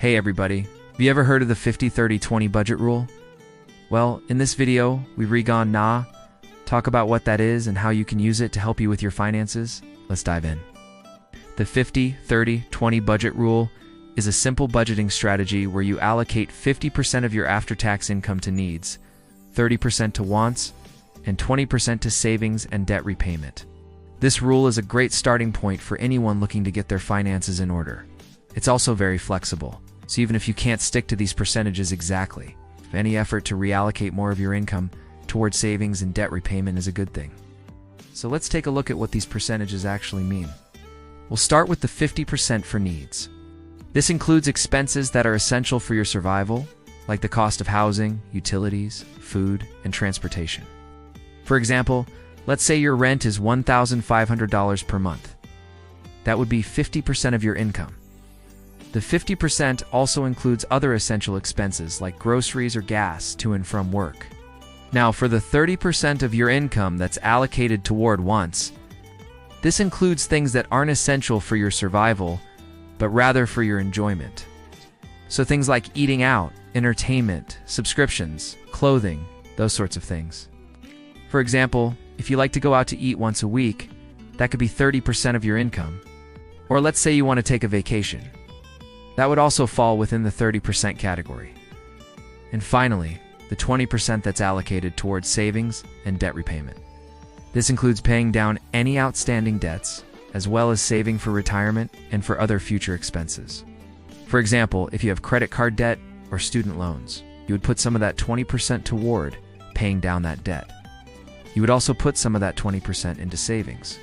Hey everybody, have you ever heard of the 50-30-20 budget rule? Well, in this video, talk about what that is and how you can use it to help you with your finances. Let's dive in. The 50-30-20 budget rule is a simple budgeting strategy where you allocate 50% of your after-tax income to needs, 30% to wants, and 20% to savings and debt repayment. This rule is a great starting point for anyone looking to get their finances in order. It's also very flexible, so even if you can't stick to these percentages exactly, any effort to reallocate more of your income towards savings and debt repayment is a good thing. So let's take a look at what these percentages actually mean. We'll start with the 50% for needs. This includes expenses that are essential for your survival, like the cost of housing, utilities, food, and transportation. For example, let's say your rent is $1,500 per month. That would be 50% of your income. The 50% also includes other essential expenses like groceries or gas to and from work. Now, for the 30% of your income that's allocated toward wants, this includes things that aren't essential for your survival, but rather for your enjoyment. So things like eating out, entertainment, subscriptions, clothing, those sorts of things. For example, if you like to go out to eat once a week, that could be 30% of your income. Or let's say you want to take a vacation. That would also fall within the 30% category. And finally, the 20% that's allocated towards savings and debt repayment. This includes paying down any outstanding debts, as well as saving for retirement and for other future expenses. For example, if you have credit card debt or student loans, you would put some of that 20% toward paying down that debt. You would also put some of that 20% into savings.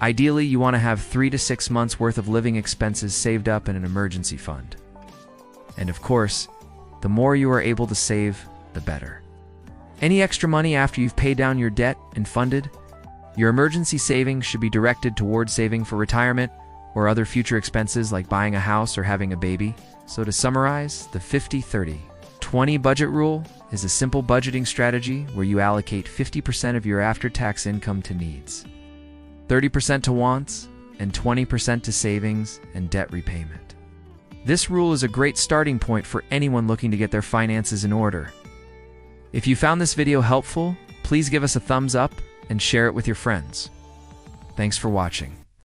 Ideally, you want to have 3 to 6 months worth of living expenses saved up in an emergency fund. And of course, the more you are able to save, the better. Any extra money after you've paid down your debt and funded, your emergency savings should be directed towards saving for retirement or other future expenses like buying a house or having a baby. So to summarize, the 50-30-20 budget rule is a simple budgeting strategy where you allocate 50% of your after-tax income to needs, 30% to wants, and 20% to savings and debt repayment. This rule is a great starting point for anyone looking to get their finances in order. If you found this video helpful, please give us a thumbs up and share it with your friends. Thanks for watching.